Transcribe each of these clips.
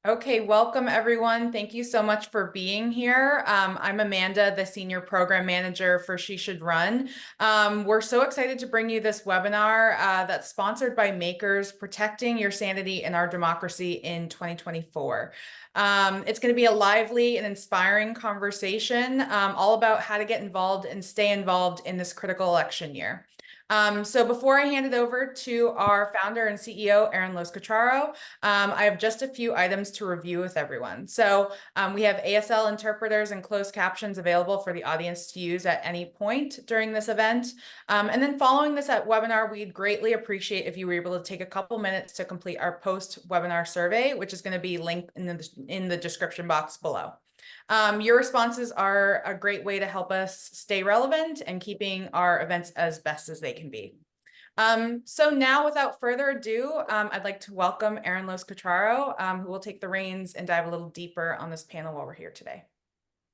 Okay, welcome everyone. Thank you so much for being here. I'm Amanda, the Senior Program Manager for She Should Run. We're so excited to bring you this webinar that's sponsored by Makers, Protecting Your Sanity in Our Democracy in 2024. It's going to be a lively and inspiring conversation all about how to get involved and stay involved in this critical election year. So before I hand it over to our founder and CEO, Erin Cutraro, I have just a few items to review with everyone. So we have ASL interpreters and closed captions available for the audience to use at any point during this event. And then following this webinar, we'd greatly appreciate if you were able to take a couple minutes to complete our post-webinar survey, which is going to be linked in the description box below. Your responses are a great way to help us stay relevant and keeping our events as best as they can be. So now, without further ado, I'd like to welcome Erin Cutraro, who will take the reins and dive a little deeper on this panel while we're here today.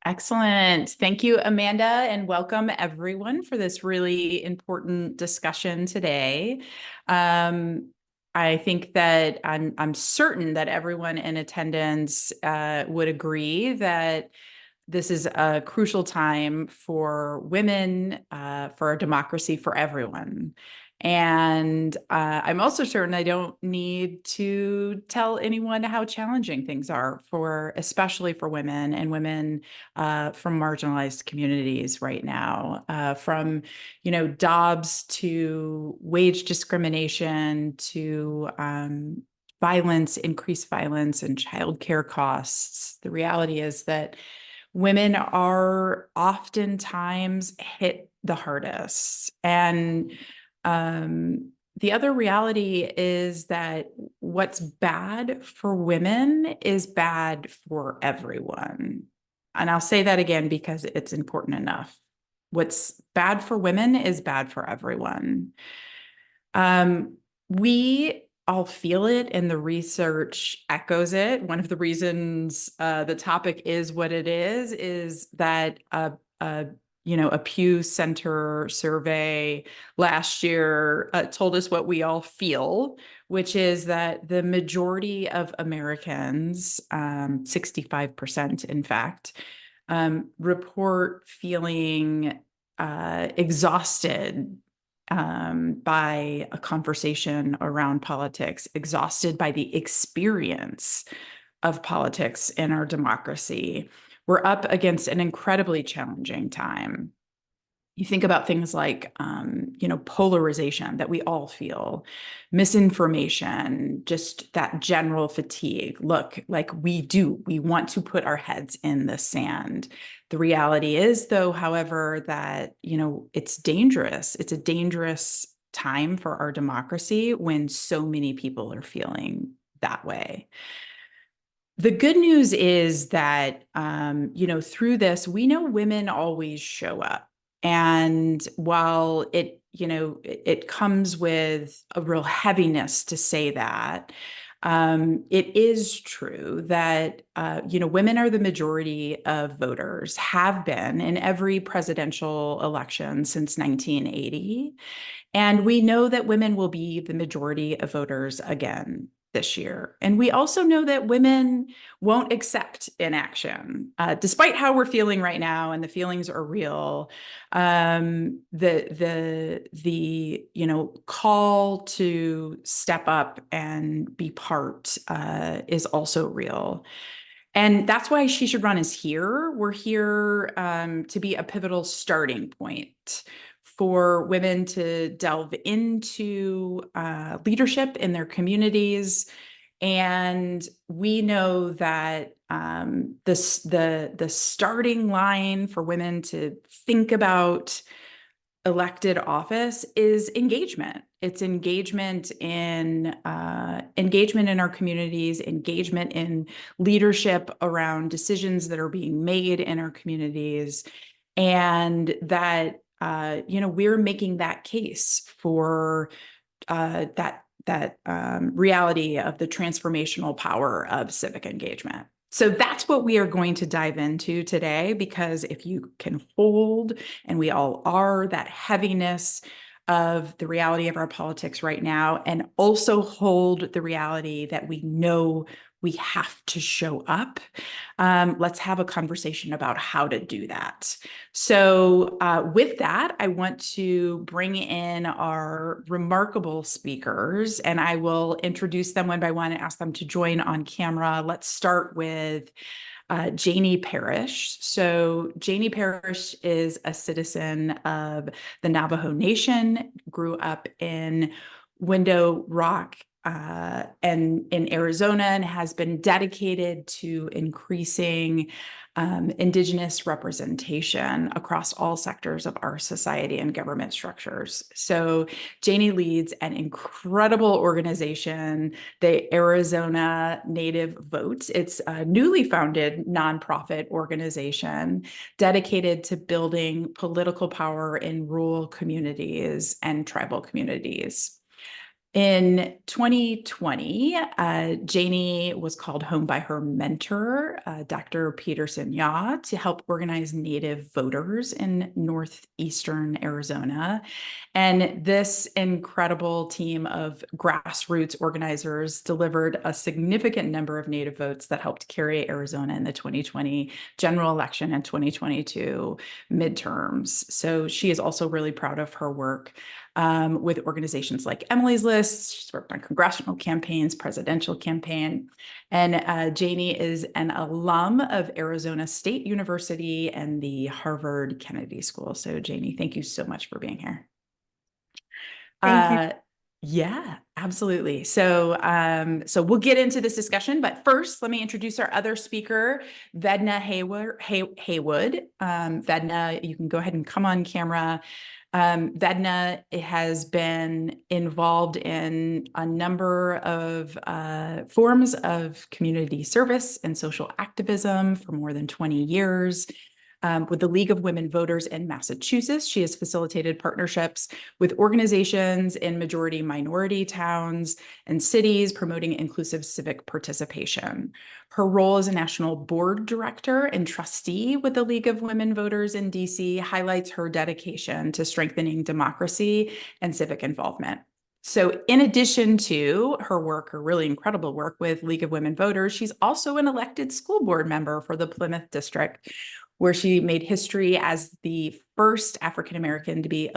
Excellent. Thank you, Amanda, and welcome everyone for this really important discussion today. I think that I'm certain that everyone in attendance would agree that this is a crucial time for women, for a democracy for everyone. And I'm also certain I don't need to tell anyone how challenging things are especially for women and women from marginalized communities right now, from, jobs to wage discrimination to violence, increased violence and childcare costs. The reality is that women are oftentimes hit the hardest. And the other reality is that what's bad for women is bad for everyone. And I'll say that again because it's important enough. What's bad for women is bad for everyone. We all feel it, and the research echoes it. One of the reasons the topic is what it is that a Pew Center survey last year told us what we all feel, which is that the majority of Americans, 65% in fact, report feeling exhausted by a conversation around politics, exhausted by the experience of politics in our democracy. We're up against an incredibly challenging time. You think about things like, polarization that we all feel, misinformation, just that general fatigue. Look, like we want to put our heads in the sand. The reality is, though, however, that, it's dangerous. It's a dangerous time for our democracy when so many people are feeling that way. The good news is that, through this, we know women always show up. And while it comes with a real heaviness to say that, it is true that, women are the majority of voters, have been in every presidential election since 1980. And we know that women will be the majority of voters again this year. And we also know that women won't accept inaction, despite how we're feeling right now, and the feelings are real. The call to step up and be part is also real. And that's why She Should Run is here. We're here to be a pivotal starting point for women to delve into leadership in their communities. And we know that the starting line for women to think about elected office is engagement. It's engagement in our communities, engagement in leadership around decisions that are being made in our communities, and that we're making that case for that reality of the transformational power of civic engagement. So that's what we are going to dive into today, because if you can hold, and we all are, that heaviness of the reality of our politics right now, and also hold the reality that we know we have to show up. Let's have a conversation about how to do that. So with that, I want to bring in our remarkable speakers, and I will introduce them one by one and ask them to join on camera. Let's start with Jaynie Parrish. So Jaynie Parrish is a citizen of the Navajo Nation, grew up in Window Rock and in Arizona, and has been dedicated to increasing Indigenous representation across all sectors of our society and government structures. So Jaynie leads an incredible organization, the Arizona Native Vote. It's a newly founded nonprofit organization dedicated to building political power in rural communities and tribal communities. In 2020, Jaynie was called home by her mentor, Dr. Peterson Yaw, to help organize Native voters in northeastern Arizona. And this incredible team of grassroots organizers delivered a significant number of Native votes that helped carry Arizona in the 2020 general election and 2022 midterms. So she is also really proud of her work with organizations like Emily's List. She's worked on congressional campaigns, presidential campaign. And Jaynie is an alum of Arizona State University and the Harvard Kennedy School. So Jaynie, thank you so much for being here. Thank you. Yeah, absolutely. So we'll get into this discussion, but first, let me introduce our other speaker, Vedna Heywood. Vedna, you can go ahead and come on camera. Vedna has been involved in a number of forms of community service and social activism for more than 20 years. With the League of Women Voters in Massachusetts, she has facilitated partnerships with organizations in majority minority towns and cities promoting inclusive civic participation. Her role as a national board director and trustee with the League of Women Voters in DC highlights her dedication to strengthening democracy and civic involvement. So in addition to her work, her really incredible work with League of Women Voters, she's also an elected school board member for the Plymouth District, where she made history as the first African-American to be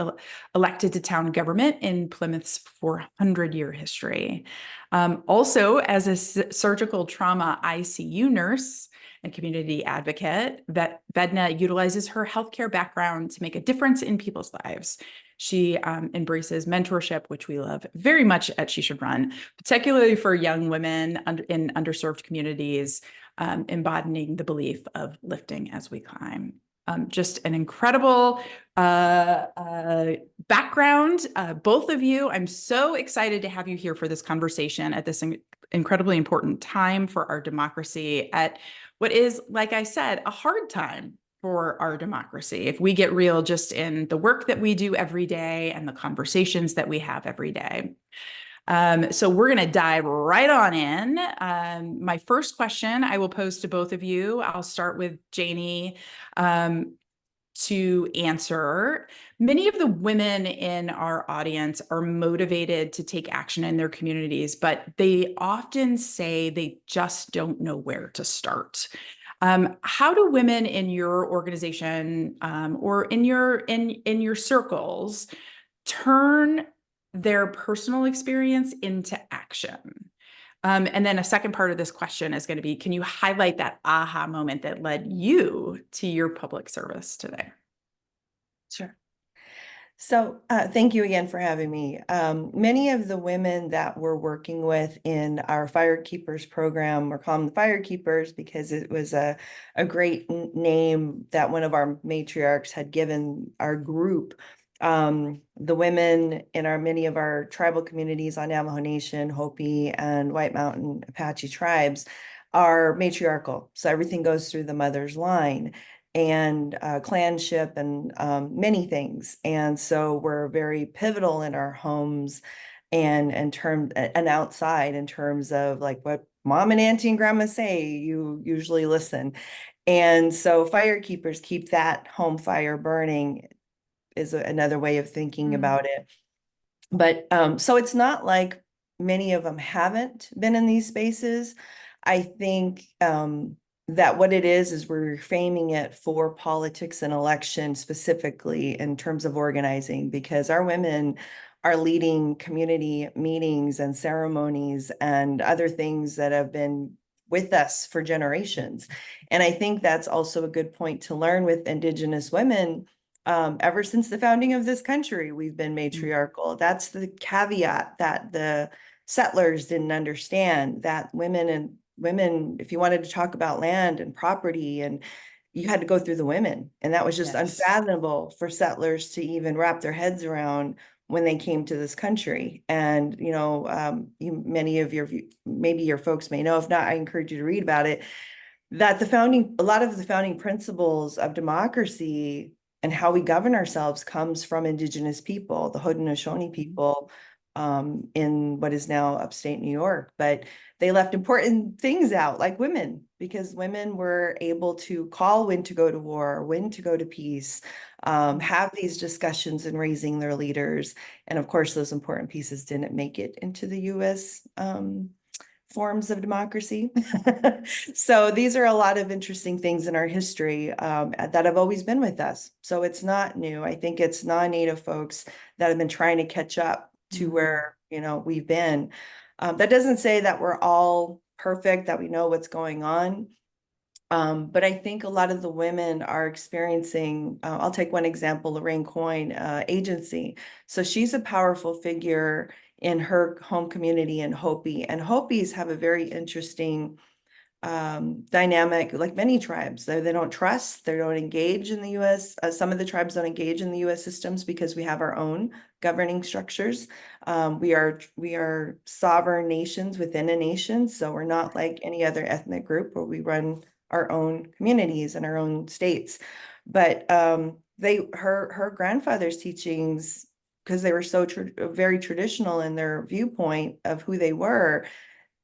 elected to town government in Plymouth's 400-year history. Also, as a surgical trauma ICU nurse and community advocate, Vedna utilizes her healthcare background to make a difference in people's lives. She embraces mentorship, which we love very much at She Should Run, particularly for young women in underserved communities, embodying the belief of lifting as we climb. Just an incredible background, both of you. I'm so excited to have you here for this conversation at this incredibly important time for our democracy, at what is, like I said, a hard time for our democracy, if we get real just in the work that we do every day and the conversations that we have every day. So we're going to dive right on in. My first question I will pose to both of you. I'll start with Jaynie to answer. Many of the women in our audience are motivated to take action in their communities, but they often say they just don't know where to start. How do women in your organization or in your circles turn their personal experience into action? And then a second part of this question is going to be, can you highlight that aha moment that led you to your public service today? Sure. So thank you again for having me. Many of the women that we're working with in our Fire Keepers program, we're calling them the Fire Keepers because it was a great name that one of our matriarchs had given our group. The women in many of our tribal communities on Navajo Nation, Hopi, and White Mountain Apache tribes are matriarchal. So everything goes through the mother's line and clanship and many things. And so we're very pivotal in our homes and outside in terms of like what mom and auntie and grandma say, you usually listen. And so fire keepers keep that home fire burning another way of thinking about it. But so it's not like many of them haven't been in these spaces. I think that what it is we're reframing it for politics and election specifically in terms of organizing, because our women are leading community meetings and ceremonies and other things that have been with us for generations. And I think that's also a good point to learn with Indigenous women. Ever since the founding of this country, we've been matriarchal. That's the caveat that the settlers didn't understand, that women, if you wanted to talk about land and property, and you had to go through the women. And that was just unfathomable for settlers to even wrap their heads around when they came to this country. And, many of maybe your folks may know, if not, I encourage you to read about it, that a lot of the founding principles of democracy and how we govern ourselves comes from Indigenous people, the Haudenosaunee people, in what is now upstate New York. But they left important things out, like women, because women were able to call when to go to war, when to go to peace, have these discussions in raising their leaders. And of course, those important pieces didn't make it into the US forms of democracy. So these are a lot of interesting things in our history that have always been with us. So it's not new. I think it's non-Native folks that have been trying to catch up to where, we've been. That doesn't say that we're all perfect, that we know what's going on. But I think a lot of the women are experiencing, I'll take one example, Lorraine Coyne, agency. So she's a powerful figure in her home community in Hopi, and Hopis have a very interesting dynamic, like many tribes. They don't trust, they don't engage in the US. Some of the tribes don't engage in the US systems because we have our own governing structures. We are sovereign nations within a nation. So we're not like any other ethnic group where we run our own communities and our own states. But her grandfather's teachings, because they were so very traditional in their viewpoint of who they were,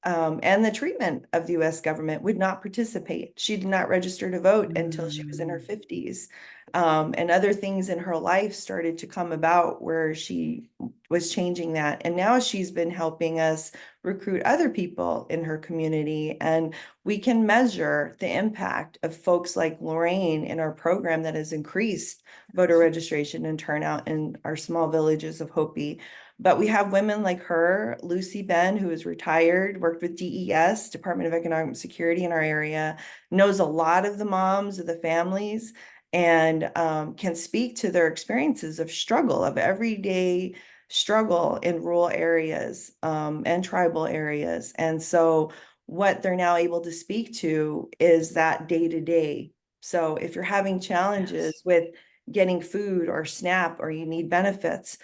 and the treatment of the US government, would not participate. She did not register to vote until she was in her 50s. And other things in her life started to come about where she was changing that. And now she's been helping us recruit other people in her community. And we can measure the impact of folks like Lorraine in our program that has increased voter registration and turnout in our small villages of Hopi. But we have women like her, Lucy Ben, who is retired, worked with DES, Department of Economic Security in our area, knows a lot of the moms of the families, and can speak to their experiences of struggle, of everyday struggle in rural areas and tribal areas. And so what they're now able to speak to is that day to day. So if you're having challenges with getting food or SNAP, or you need benefits,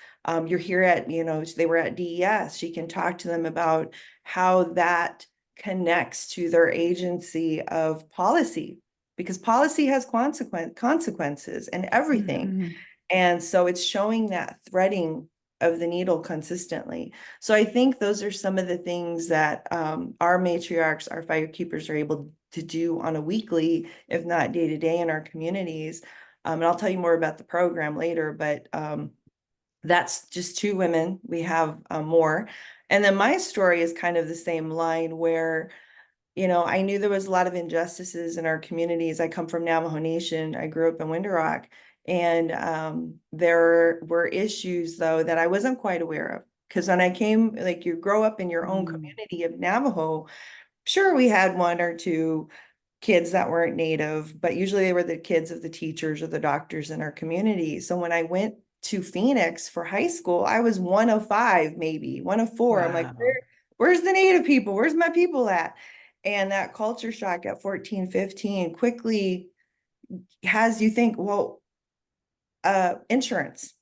you're here at, they were at DES, she can talk to them about how that connects to their agency of policy, because policy has consequences and everything. And so it's showing that threading of the needle consistently. So I think those are some of the things that our matriarchs, our fire keepers, are able to do on a weekly, if not day to day, in our communities. And I'll tell you more about the program later, but that's just two women. We have more. And then my story is kind of the same line where, I knew there was a lot of injustices in our communities. I come from Navajo Nation. I grew up in Window Rock. And there were issues, though, that I wasn't quite aware of. Because when I came, like, you grow up in your own community of Navajo, sure, we had one or two kids that weren't Native, but usually they were the kids of the teachers or the doctors in our community. So when I went to Phoenix for high school, I was one of five, maybe one of four. I'm like, where's the Native people? Where's my people at? And that culture shock at 14, 15 quickly has you think, well, insurance.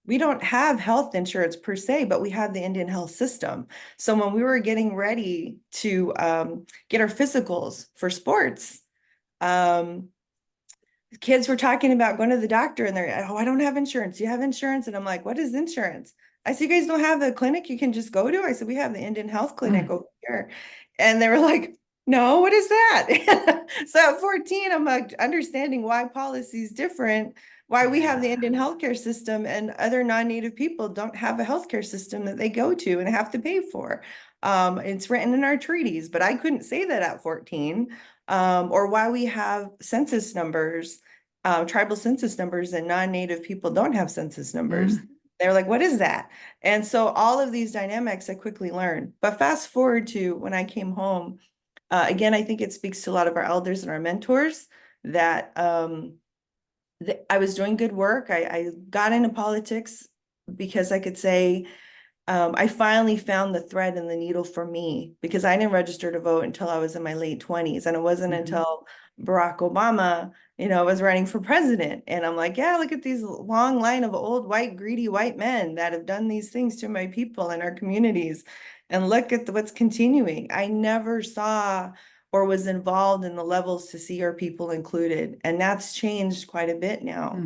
We don't have health insurance per se, but we have the Indian health system. So when we were getting ready to get our physicals for sports, kids were talking about going to the doctor and they're, oh, I don't have insurance. Do you have insurance? And I'm like, what is insurance? I said, you guys don't have a clinic you can just go to? I said, we have the Indian health clinic over here. And they were like, no, what is that? So at 14, I'm like understanding why policy is different. why we have the Indian healthcare system and other non-native people don't have a healthcare system that they go to and have to pay for. It's written in our treaties, but I couldn't say that at 14. Or why we have census numbers, tribal census numbers, and non-native people don't have census numbers. They're like, what is that? And so all of these dynamics I quickly learned. But fast forward to when I came home, again, I think it speaks to a lot of our elders and our mentors that I was doing good work. I got into politics because I could say, I finally found the thread and the needle for me, because I didn't register to vote until I was in my late 20s. And it wasn't until Barack Obama, was running for president. And I'm like, yeah, look at these long line of old, white, greedy white men that have done these things to my people and our communities. And look at what's continuing. I never saw or was involved in the levels to see our people included. And that's changed quite a bit now.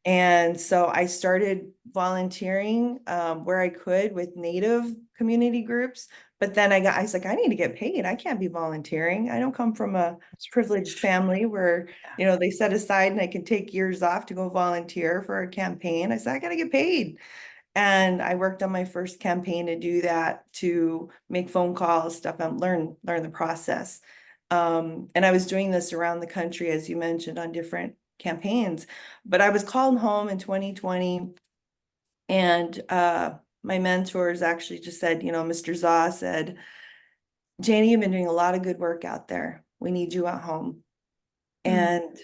And so I started volunteering where I could with Native community groups. But then I was like, I need to get paid. I can't be volunteering. I don't come from a privileged family where, they set aside and I can take years off to go volunteer for a campaign. I said, I got to get paid. And I worked on my first campaign to do that, to make phone calls, stuff, and learn the process. And I was doing this around the country, as you mentioned, on different campaigns. But I was called home in 2020, and my mentors actually just said, Mr. Zaw said, Jaynie, you've been doing a lot of good work out there. We need you at home. And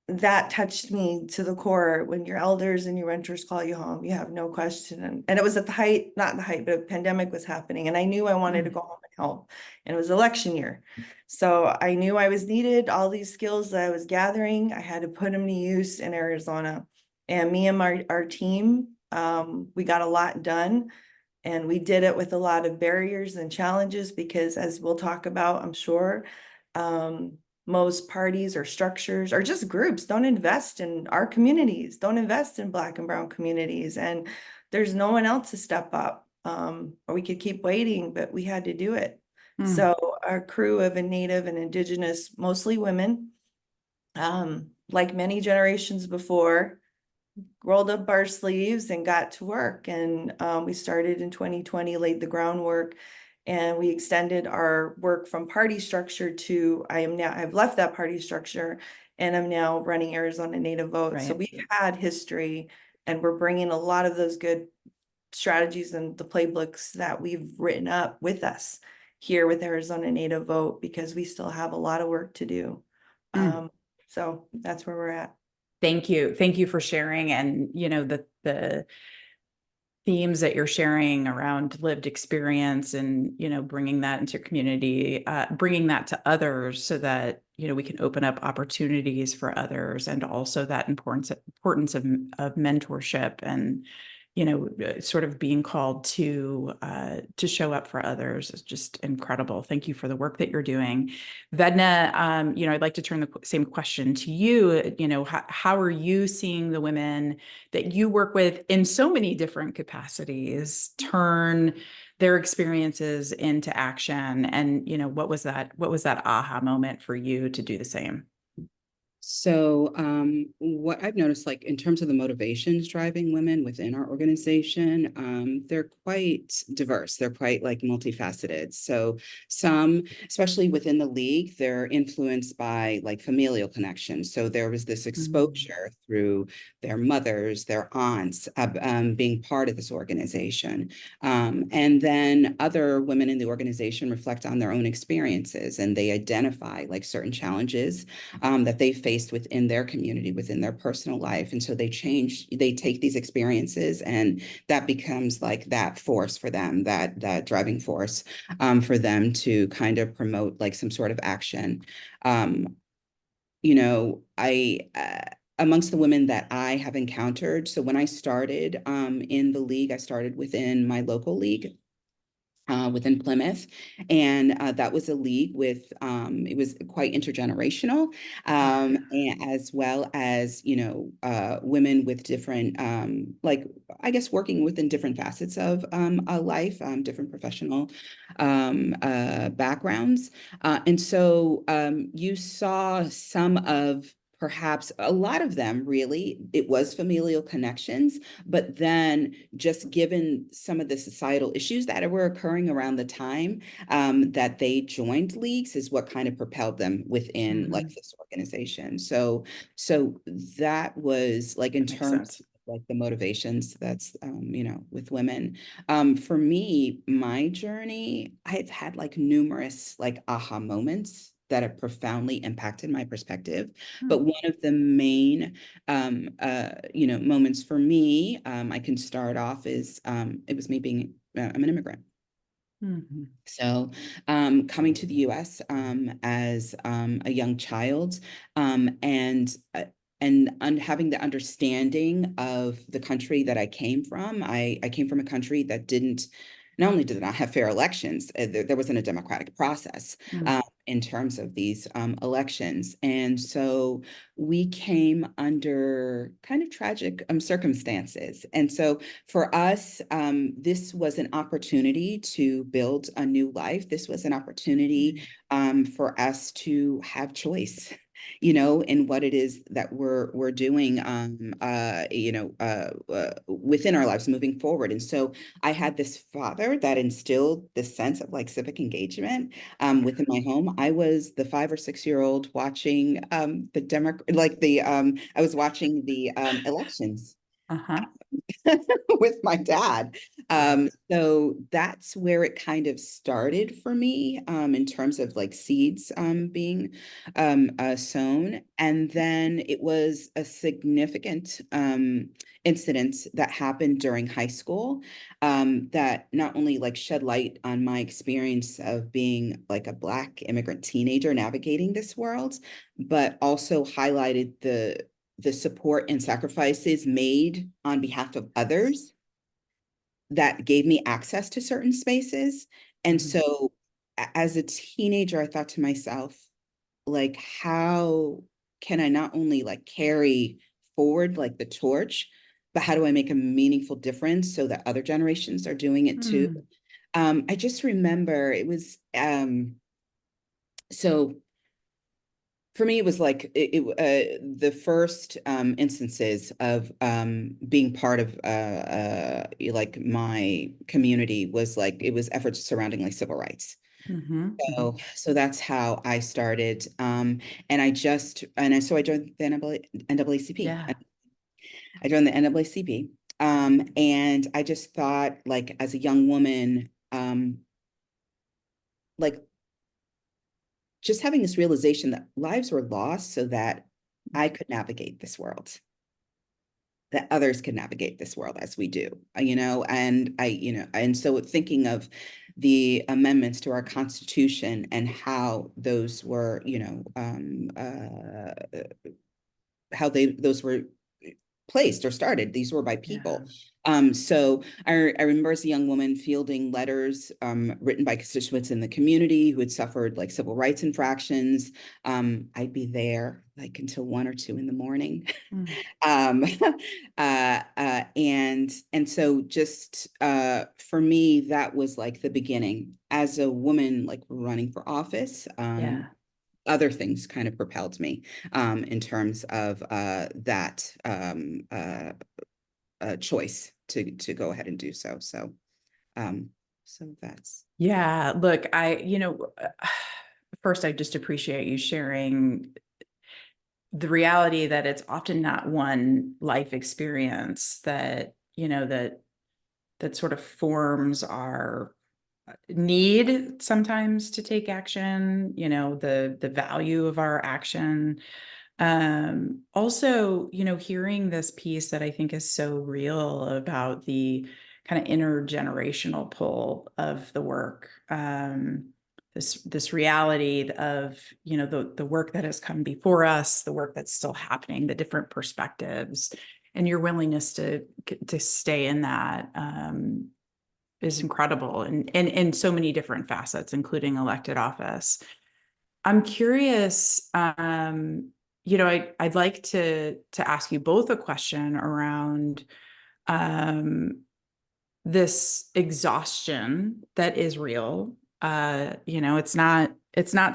that touched me to the core. When your elders and your mentors call you home, you have no question. And it was at the height, not the height, but a pandemic was happening. And I knew I wanted to go home and help. And it was election year. So I knew I was needed. All these skills that I was gathering, I had to put them to use in Arizona. And me and our team, we got a lot done. And we did it with a lot of barriers and challenges, because as we'll talk about, I'm sure, most parties or structures or just groups don't invest in our communities, don't invest in Black and Brown communities. And there's no one else to step up. Or we could keep waiting, but we had to do it. So our crew of Native and Indigenous, mostly women, like many generations before, rolled up our sleeves and got to work. And we started in 2020, laid the groundwork. And we extended our work from party structure to, I've left that party structure and I'm now running Arizona Native Vote. So we've had history, and we're bringing a lot of those good strategies and the playbooks that we've written up with us here with Arizona Native Vote, because we still have a lot of work to do. So that's where we're at. Thank you. Thank you for sharing. And, the themes that you're sharing around lived experience and, bringing that into community, bringing that to others so that, we can open up opportunities for others, and also that importance of mentorship and, sort of being called to show up for others is just incredible. Thank you for the work that you're doing. Vedna, I'd like to turn the same question to you. How are you seeing the women that you work with in so many different capacities turn their experiences into action? And, what was that aha moment for you to do the same? So what I've noticed, like in terms of the motivations driving women within our organization, they're quite diverse. They're quite like multifaceted. So some, especially within the league, they're influenced by like familial connections. So there was this exposure through their mothers, their aunts, being part of this organization. And then other women in the organization reflect on their own experiences, and they identify like certain challenges that they face within their community, within their personal life. And so they take these experiences, and that becomes like that force for them, that driving force for them to kind of promote like some sort of action. Amongst the women that I have encountered, so when I started in the league, I started within my local league. Within Plymouth, and that was a league with it was quite intergenerational, and as well as women with different like I guess working within different facets of a life, different professional backgrounds, and so you saw some of perhaps a lot of them really, it was familial connections, but then just given some of the societal issues that were occurring around the time that they joined leagues is what kind of propelled them within like this organization. So that was like in Makes terms sense. of like the motivations that's you know, with women. For me, my journey, I've had like numerous like aha moments that have profoundly impacted my perspective. But one of the main, you know, moments for me, I can start off is it was me being, I'm an immigrant. Mhm. So coming to the US as a young child and having the understanding of the country that I came from. I came from a country that didn't, not only did not have fair elections, there wasn't a democratic process in terms of these elections. And so we came under kind of tragic circumstances. And so for us, this was an opportunity to build a new life. This was an opportunity for us to have choice, you know, in what it is that we're doing, you know, within our lives moving forward. And so I had this father that instilled this sense of like civic engagement within my home. I was the 5 or 6 year old watching I was watching the elections Uh-huh. with my dad. So that's where it kind of started for me in terms of like seeds being sown. And then it was a significant incident that happened during high school that not only like shed light on my experience of being like a Black immigrant teenager navigating this world, but also highlighted the support and sacrifices made on behalf of others that gave me access to certain spaces. And so as a teenager, I thought to myself, like, how can I not only like carry forward like the torch, but how do I make a meaningful difference so that other generations are doing it too? I just remember it was so for me, it was like the first instances of being part of like my community was like it was efforts surrounding like civil rights. So that's how I started, so I joined the NAACP. Yeah. I joined the NAACP, and I just thought, like, as a young woman, like just having this realization that lives were lost so that I could navigate this world, that others could navigate this world as we do, you know, and so thinking of the amendments to our Constitution and how those were, you know, how those were placed or started. These were by people. So I remember as a young woman fielding letters written by constituents in the community who had suffered like civil rights infractions. I'd be there like until 1 or 2 in the morning. And so just for me, that was like the beginning as a woman, like running for office. Other things kind of propelled me in terms of that choice to go ahead and do so. So that's. Yeah, look, first, I just appreciate you sharing the reality that it's often not one life experience that, you know, that sort of forms our need sometimes to take action, you know, the value of our action. Also, you know, hearing this piece that I think is so real about the kind of intergenerational pull of the work. This reality of, you know, the work that has come before us, the work that's still happening, the different perspectives, and your willingness to stay in that is incredible, and in so many different facets, including elected office. I'm curious, you know, I'd like to ask you both a question around this exhaustion that is real. You know, it's not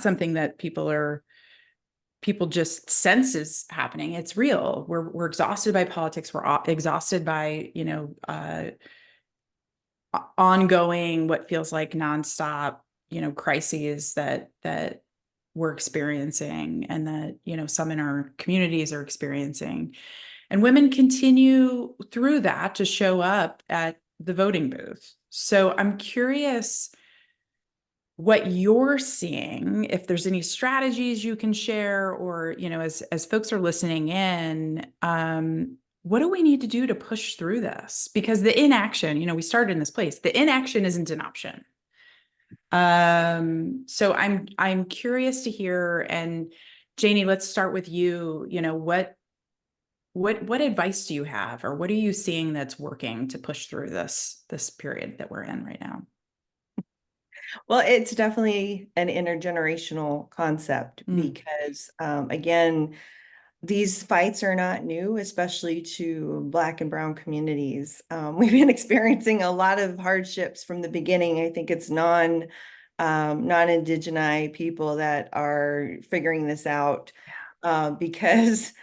something that people are people just sense is happening. It's real. We're exhausted by politics. We're exhausted by, ongoing, what feels like nonstop, crises that we're experiencing, and that, some in our communities are experiencing. And women continue through that to show up at the voting booth. So I'm curious what you're seeing, if there's any strategies you can share, or, as folks are listening in, what do we need to do to push through this? Because the inaction, we started in this place, the inaction isn't an option. So I'm curious to hear, and Jaynie, let's start with you. What advice do you have, or what are you seeing that's working to push through this period that we're in right now? Well, it's definitely an intergenerational concept because, again, these fights are not new, especially to Black and Brown communities. We've been experiencing a lot of hardships from the beginning. I think it's non-Indigenous people that are figuring this out because,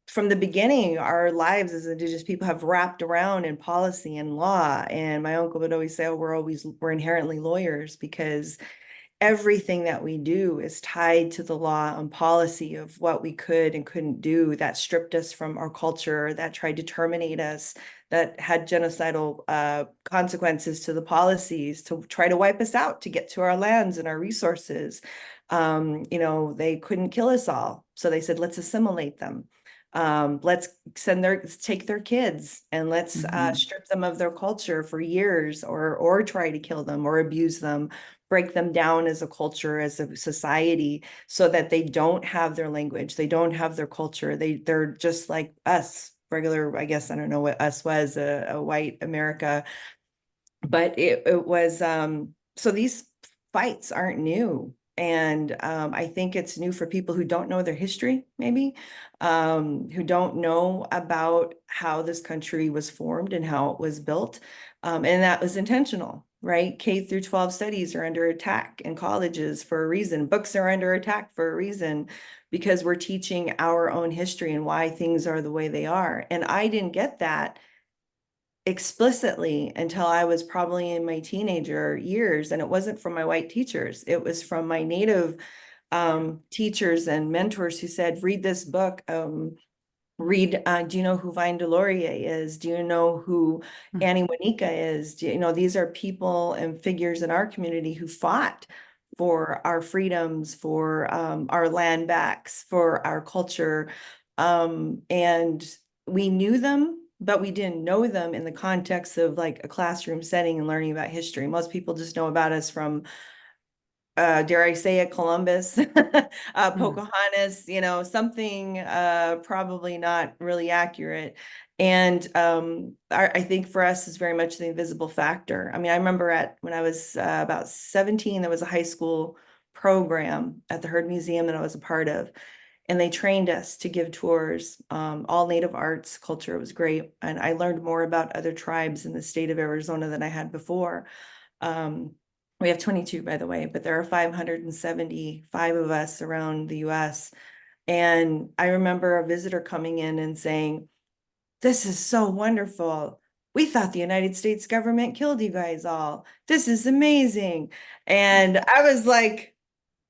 from the beginning, our lives as Indigenous people have wrapped around in policy and law. And my uncle would always say, oh, we're inherently lawyers, because everything that we do is tied to the law and policy of what we could and couldn't do, that stripped us from our culture, that tried to terminate us, that had genocidal consequences to the policies to try to wipe us out, to get to our lands and our resources. They couldn't kill us all. So they said, let's assimilate them. Let's take their kids and let's strip them of their culture for years, or try to kill them or abuse them, break them down as a culture, as a society, so that they don't have their language, they don't have their culture. They're just like us, regular, I guess, I don't know what us was, a white America, but it was, so these fights aren't new. And I think it's new for people who don't know their history, maybe, who don't know about how this country was formed and how it was built. And that was intentional, right? K through 12 studies are under attack in colleges for a reason. Books are under attack for a reason, because we're teaching our own history and why things are the way they are. And I didn't get that explicitly until I was probably in my teenager years. And it wasn't from my white teachers. It was from my Native teachers and mentors who said, read this book. Do you know who Vine Delorier is? Do you know who Annie Wanika is? These are people and figures in our community who fought for our freedoms, for our land backs, for our culture. And we knew them, but we didn't know them in the context of like a classroom setting and learning about history. Most people just know about us from, dare I say it, Columbus, Pocahontas, something probably not really accurate. And I think for us is very much the invisible factor. I mean, I remember when I was about 17, there was a high school program at the Heard Museum that I was a part of. And they trained us to give tours, all Native arts culture. It was great. And I learned more about other tribes in the state of Arizona than I had before. We have 22, by the way, but there are 575 of us around the US. And I remember a visitor coming in and saying, this is so wonderful. We thought the United States government killed you guys all. This is amazing. And I was like,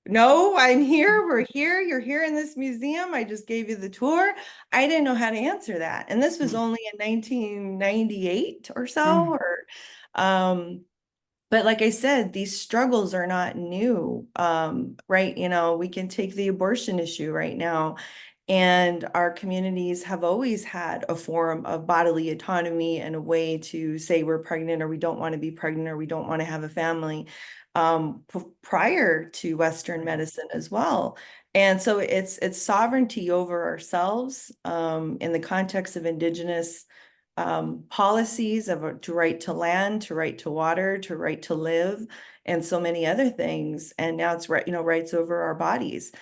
no, I'm here. We're here. You're here in this museum. I just gave you the tour. I didn't know how to answer that. And this was only in 1998 or so, but like I said, these struggles are not new, right? We can take the abortion issue right now. And our communities have always had a form of bodily autonomy and a way to say we're pregnant, or we don't want to be pregnant, or we don't want to have a family, prior to Western medicine as well. And so it's sovereignty over ourselves in the context of Indigenous policies of to right to land, to right to water, to right to live, and so many other things. And now it's rights over our bodies.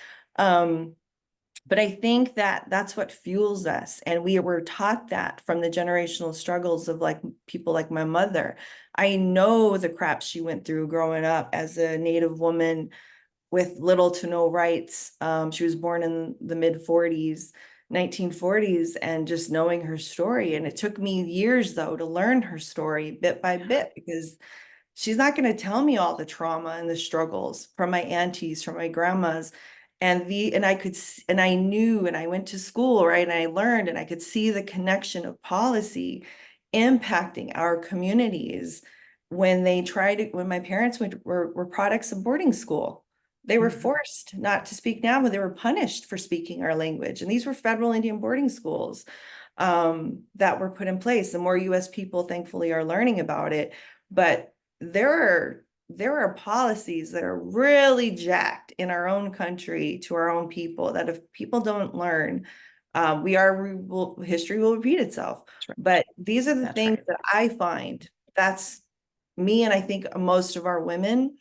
But I think that that's what fuels us. And we were taught that from the generational struggles of like people like my mother. I know the crap she went through growing up as a Native woman with little to no rights. She was born in the mid-40s, 1940s, and just knowing her story. And it took me years, though, to learn her story bit by bit, because she's not going to tell me all the trauma and the struggles from my aunties, from my grandmas. And I knew, and I went to school, right? And I learned, and I could see the connection of policy impacting our communities when when my parents were products of boarding school. They were forced not to speak now, but they were punished for speaking our language. And these were federal Indian boarding schools that were put in place. The more US people, thankfully, are learning about it. But there are policies that are really jacked in our own country to our own people, that if people don't learn, history will repeat itself. Right. But these are the That's things right. that I find. That's me, and I think most of our women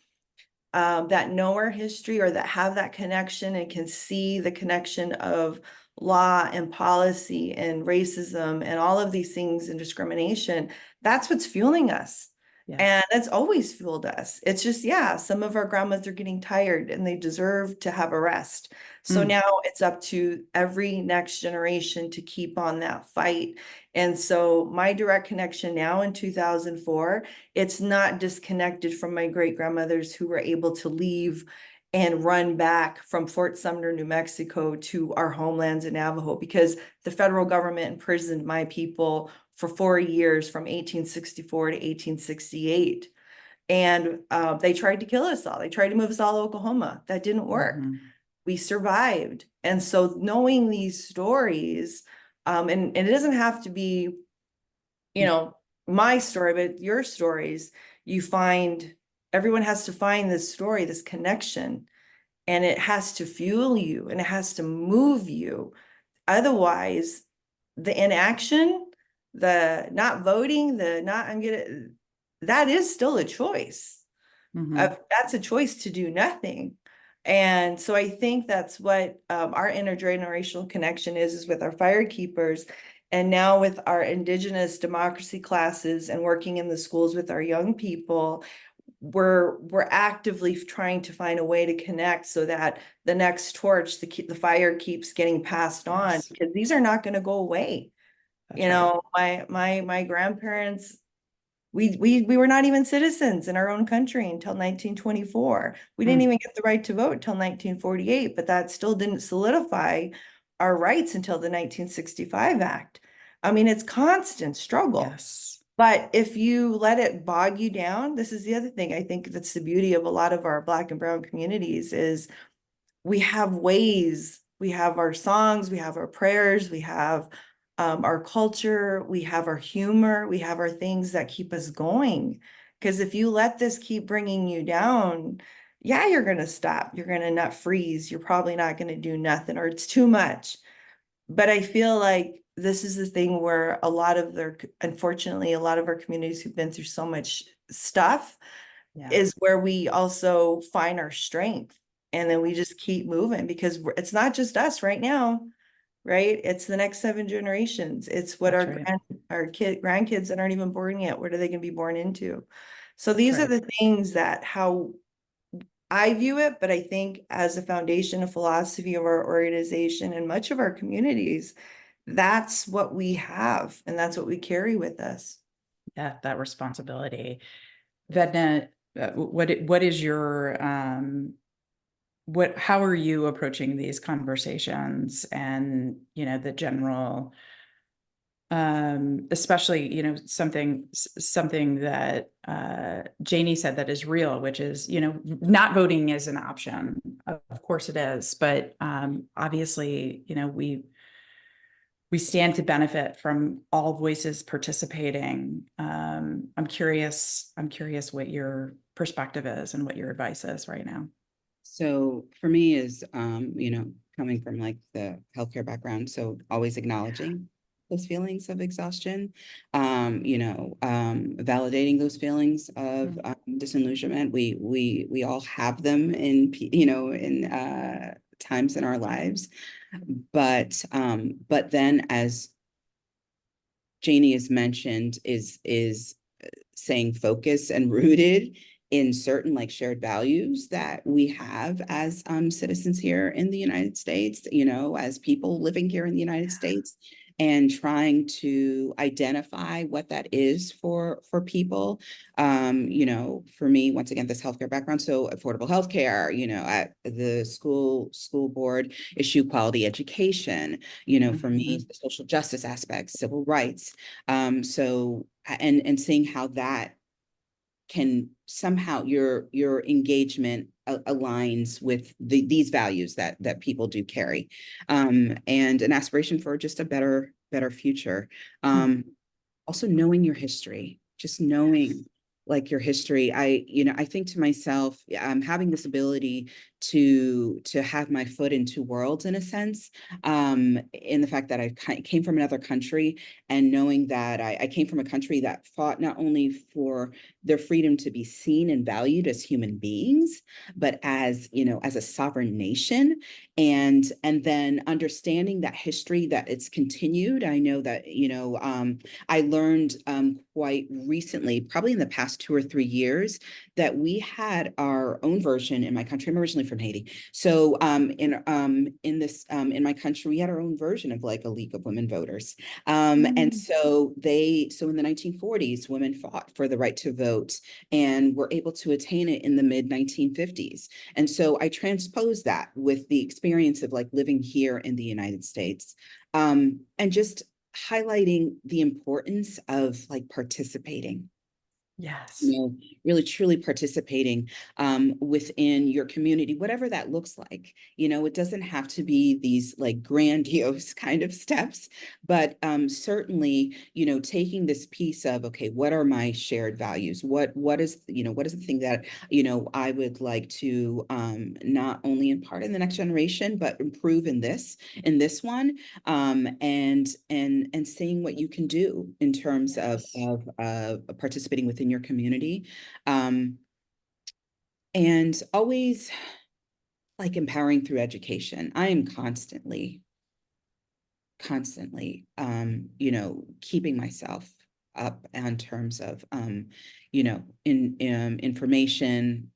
that know our history, or that have that connection and can see the connection of law and policy and racism and all of these things and discrimination. That's what's fueling us. Yes. And that's always fueled us. It's just, yeah, some of our grandmas are getting tired and they deserve to have a rest. So now it's up to every next generation to keep on that fight. And so my direct connection now in 2004, it's not disconnected from my great grandmothers who were able to leave and run back from Fort Sumner, New Mexico to our homelands in Navajo, because the federal government imprisoned my people for 4 years from 1864 to 1868. And they tried to kill us all. They tried to move us all to Oklahoma. That didn't work. We survived. And so knowing these stories, and it doesn't have to be, my story, but your stories, everyone has to find this story, this connection, and it has to fuel you and it has to move you. Otherwise, the inaction, the not voting, that is still a choice. That's a choice to do nothing. And so I think that's what our intergenerational connection is with our firekeepers. And now with our Indigenous democracy classes and working in the schools with our young people, we're actively trying to find a way to connect so that the next torch, the fire keeps getting passed on, because these are not going to go away. My grandparents, we were not even citizens in our own country until 1924. We didn't even get the right to vote until 1948, but that still didn't solidify our rights until the 1965 Act. I mean, it's constant struggle. Yes. But if you let it bog you down, this is the other thing I think that's the beauty of a lot of our Black and Brown communities is we have ways, we have our songs, we have our prayers, we have our culture, we have our humor, we have our things that keep us going. Because if you let this keep bringing you down, yeah, you're going to stop. You're going to not freeze. You're probably not going to do nothing, or it's too much. But I feel like this is the thing where unfortunately, a lot of our communities who've been through so much stuff is where we also find our strength. And then we just keep moving, because it's not just us right now, right? It's the next 7 generations. It's what grandkids that aren't even born yet. What are they going to be born into? So these are the things that how I view it, but I think as a foundation of philosophy of our organization and much of our communities, that's what we have and that's what we carry with us. Yeah, that responsibility. Vedna, what is your how are you approaching these conversations and the general especially something that Jaynie said that is real, which is not voting is an option, of course it is, but obviously we stand to benefit from all voices participating. I'm curious what your perspective is and what your advice is right now. So for me is, coming from like the healthcare background, so always acknowledging those feelings of exhaustion, validating those feelings of disillusionment. We all have them in times in our lives, but then, as Jaynie has mentioned, is saying focus and rooted in certain like shared values that we have as citizens here in the United States, you know, as people living here in the United States, and trying to identify what that is for people. You know, for me, once again, this healthcare background, so affordable healthcare, you know, at the school board issue, quality education, you know, for me, Mhm. the social justice aspects, civil rights. So and seeing how that can somehow your engagement aligns with these values that people do carry, and an aspiration for just a better future. Also knowing your history, just knowing like your history. I think to myself, having this ability to have my foot in two worlds in a sense, in the fact that I came from another country, and knowing that I came from a country that fought not only for their freedom to be seen and valued as human beings, but as, you know, as a sovereign nation, and then understanding that history, that it's continued. I know that, you know, I learned quite recently, probably in the past 2 or 3 years, that we had our own version in my country. I'm originally from Haiti. So in my country, we had our own version of like a League of Women Voters. And so in the 1940s, women fought for the right to vote and were able to attain it in the mid 1950s. And so I transposed that with the experience of like living here in the United States, and just highlighting the importance of like participating, Yes. you know, really truly participating within your community, whatever that looks like. You know, it doesn't have to be these like grandiose kind of steps, but certainly, you know, taking this piece of, okay, what are my shared values? What is, you know, what is the thing that, you know, I would like to not only impart in the next generation, but improve in this one, and seeing what you can do in terms of participating within your community, and always like empowering through education. I am constantly you know, keeping myself up in terms of you know, in information,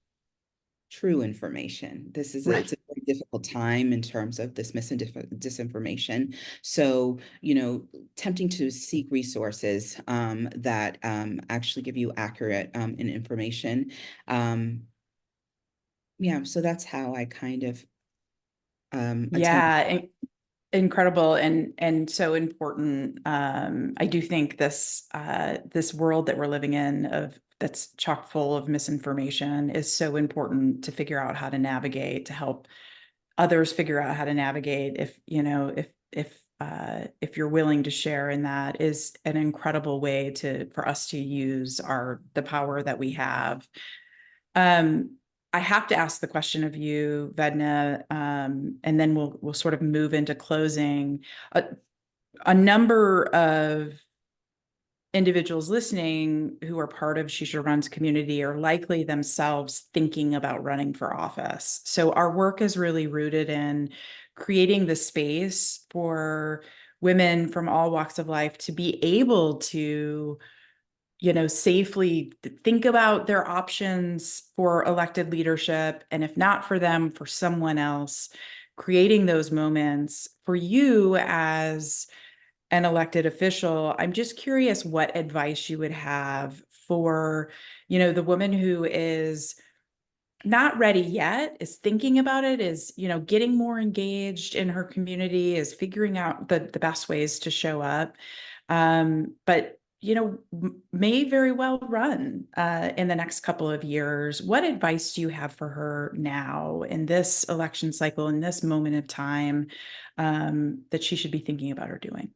true information. It's a Right. very difficult time in terms of this disinformation. So, you know, tempting to seek resources that actually give you accurate information. Yeah, so that's how I kind of attempt. Yeah, incredible and so important. I do think this world that we're living in of that's chock full of misinformation is so important to figure out how to navigate, to help others figure out how to navigate. If you know, if you're willing to share in that, is an incredible way for us to use the power that we have. Um, I have to ask the question of you, Vedna, and then we'll sort of move into closing. A number of individuals listening who are part of She Should Run's community are likely themselves thinking about running for office. So our work is really rooted in creating the space for women from all walks of life to be able to, you know, safely think about their options for elected leadership. And if not for them, for someone else, creating those moments for you as an elected official. I'm just curious what advice you would have for, you know, the woman who is not ready yet, is thinking about it, is, you know, getting more engaged in her community, is figuring out the best ways to show up. But, you know, may very well run in the next couple of years. What advice do you have for her now in this election cycle, in this moment of time, that she should be thinking about or doing?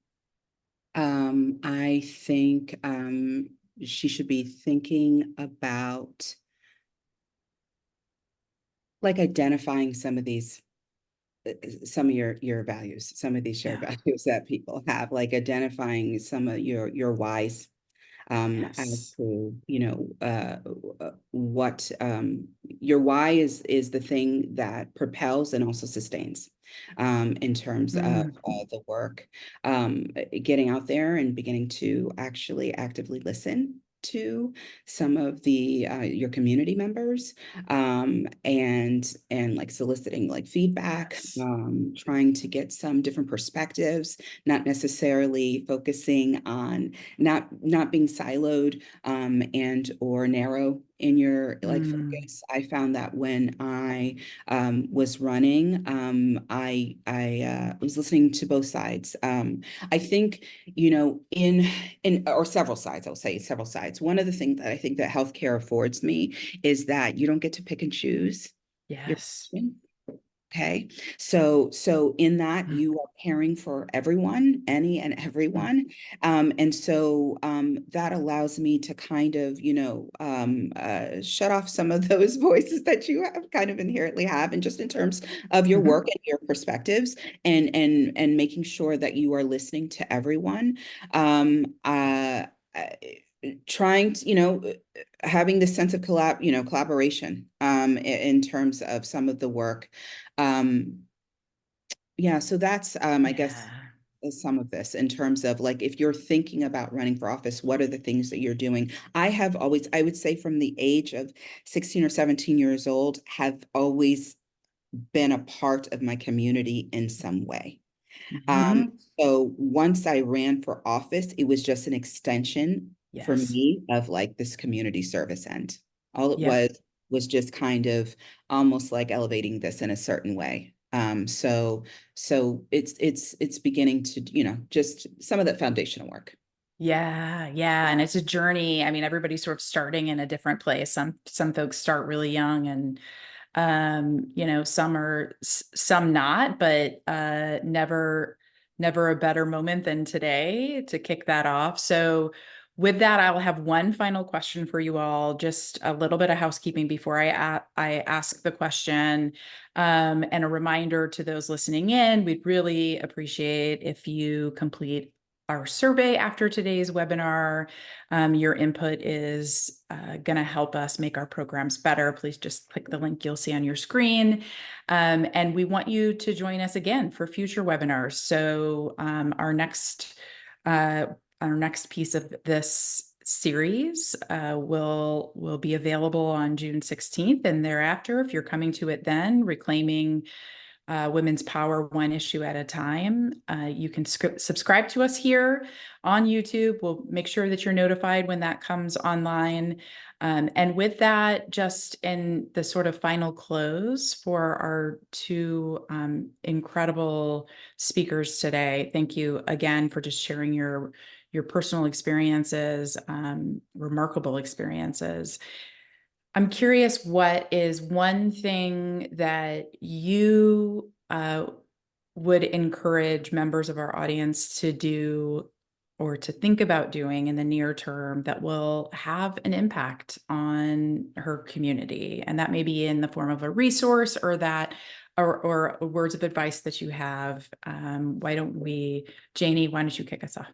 I think she should be thinking about like identifying some of these, some of your values, some of these shared Yeah. values that people have, like identifying some of your whys, as Yes. to, you know, what your why is the thing that propels and also sustains, in terms of Mhm. the work, getting out there and beginning to actually actively listen, to some of the your community members, and like soliciting like feedback, Yes. trying to get some different perspectives, not necessarily focusing on not being siloed, and or narrow in your like focus. I found that when I was running, I was listening to both sides. I think, you know, in or several sides, I'll say several sides. One of the things that I think that healthcare affords me is that you don't get to pick and choose your Yes. patient. Okay. So in that Mm. you are caring for everyone, any and everyone. And so that allows me to kind of, you know, shut off some of those voices that you have kind of inherently have, and just in terms of your work and your perspectives, and making sure that you are listening to everyone. Trying to, you know, having this sense of collaboration in terms of some of the work. Yeah, so that's I guess some of this in terms of like, if you're thinking about running for office, what are the things that you're doing? I have always, I would say from the age of 16 or 17 years old, have always been a part of my community in some way. Mhm. So once I ran for office, it was just an extension for Yes. me of like this community service end. All it Yep. was just kind of almost like elevating this in a certain way. So it's beginning to, you know, just some of that foundational work. Yeah, yeah, and it's a journey. I mean, everybody's sort of starting in a different place. Some folks start really young, and you know, some not, but never a better moment than today to kick that off. So with that, I'll have one final question for you all, just a little bit of housekeeping before I ask the question. And a reminder to those listening in, we'd really appreciate if you complete our survey after today's webinar. Your input is going to help us make our programs better. Please just click the link you'll see on your screen. And we want you to join us again for future webinars. So our next piece of this series will be available on June 16th and thereafter. If you're coming to it then, Reclaiming Women's Power One Issue at a Time. You can subscribe to us here on YouTube. We'll make sure that you're notified when that comes online. And with that, just in the sort of final close for our two incredible speakers today, thank you again for just sharing your personal experiences, remarkable experiences. I'm curious, what is one thing that you would encourage members of our audience to do or to think about doing in the near term that will have an impact on her community? And that may be in the form of a resource or or words of advice that you have. Why don't we, Jaynie, why don't you kick us off?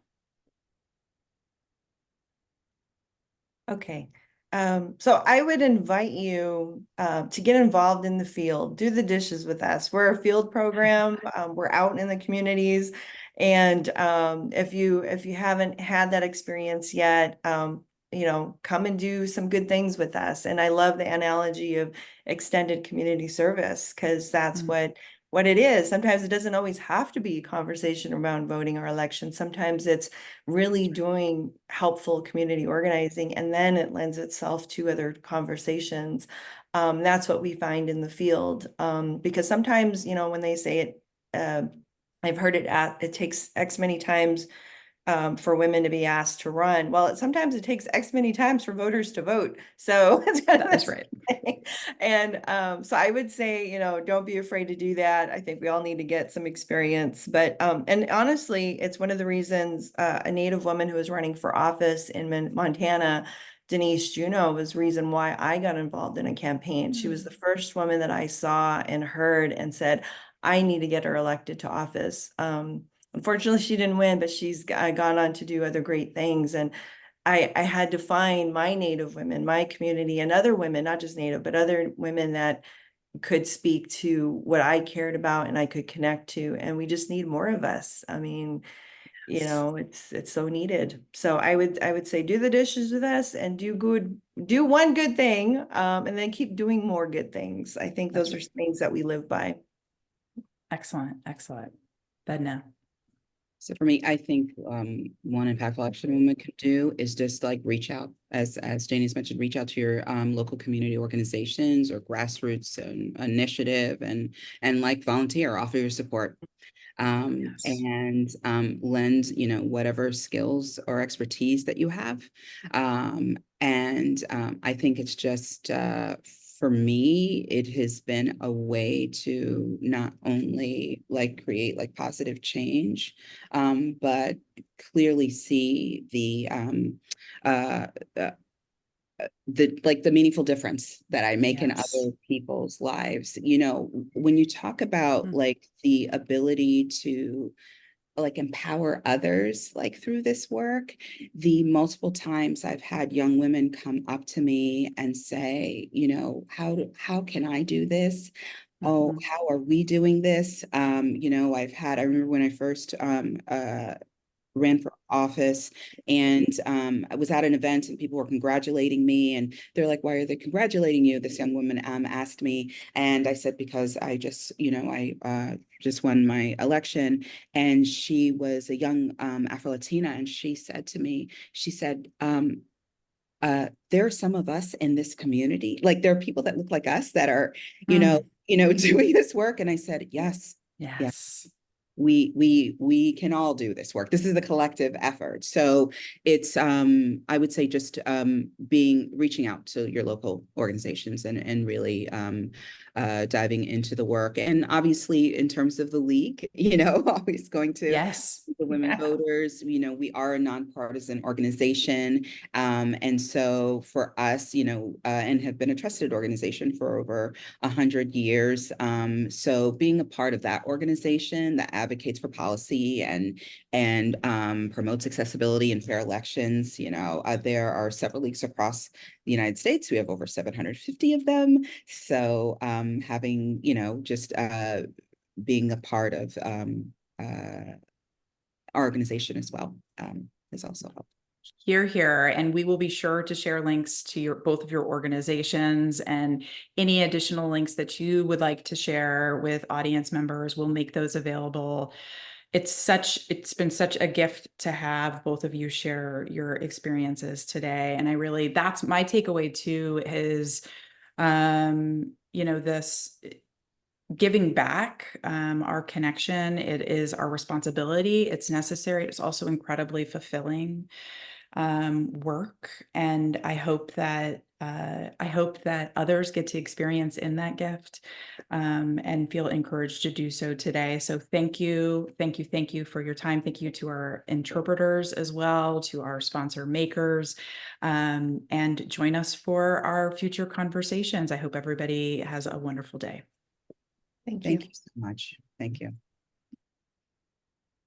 Okay. So I would invite you to get involved in the field, do the dishes with us. We're a field program. We're out in the communities. And if you haven't had that experience yet, you know, come and do some good things with us. And I love the analogy of extended community service, because that's what it is. Sometimes it doesn't always have to be a conversation around voting or election. Sometimes it's really doing helpful community organizing, and then it lends itself to other conversations. That's what we find in the field. Because sometimes, you know, when they say it, I've heard it takes X many times for women to be asked to run. Well, sometimes it takes X many times for voters to vote. So That is right. and so I would say, you know, don't be afraid to do that. I think we all need to get some experience. But and honestly, it's one of the reasons a Native woman who was running for office in Montana, Denise Juneau, was reason why I got involved in a campaign. She was the first woman that I saw and heard and said, I need to get her elected to office. Unfortunately, she didn't win, but she's gone on to do other great things. And I had to find my Native women, my community, and other women, not just Native, but other women that could speak to what I cared about and I could connect to. And we just need more of us. I mean, you know, it's so needed. So I would say do the dishes with us and do one good thing, and then keep doing more good things. I think That's those are things that we live by. Excellent, excellent. Vedna. So for me, I think one impactful action a woman can do is just like reach out, as Jaynie's mentioned, reach out to your local community organizations or grassroots initiative and like volunteer, offer your support. Yes. And lend, whatever skills or expertise that you have. I think it's just for me, it has been a way to not only like create like positive change, but clearly see uh, uh, the meaningful difference that I make in Yes. other people's lives. When you talk about Mm. like the ability to like empower others like through this work, the multiple times I've had young women come up to me and say, how can I do this? Oh, Mhm. how are we doing this? I remember when I first ran for office, and I was at an event and people were congratulating me, and they're like, why are they congratulating you? This young woman asked me, and I said, because I just, I just won my election. And she was a young Afro-Latina, and she said to me, she said, there are some of us in this community, like there are people that look like us that are, Mm. doing this work. And I said, yes, yes, Yes. we can all do this work. This is a collective effort. So it's I would say just reaching out to your local organizations and really diving into the work. And obviously in terms of the league, always going to Yes. the women voters, we are a nonpartisan organization. And so for us, and have been a trusted organization for over 100 years. So being a part of that organization that advocates for policy and promotes accessibility and fair elections, there are several leagues across the United States. We have over 750 of them. So having, just being a part of our organization as well has also helped. Here, here, and we will be sure to share links to both of your organizations, and any additional links that you would like to share with audience members. We'll make those available. It's been such a gift to have both of you share your experiences today. And that's my takeaway too, is, this giving back, our connection. It is our responsibility. It's necessary. It's also incredibly fulfilling work, and I hope that others get to experience in that gift, and feel encouraged to do so today. So thank you for your time. Thank you to our interpreters as well, to our sponsor makers, and join us for our future conversations. I hope everybody has a wonderful day. Thank you. Thank you so much. Thank you.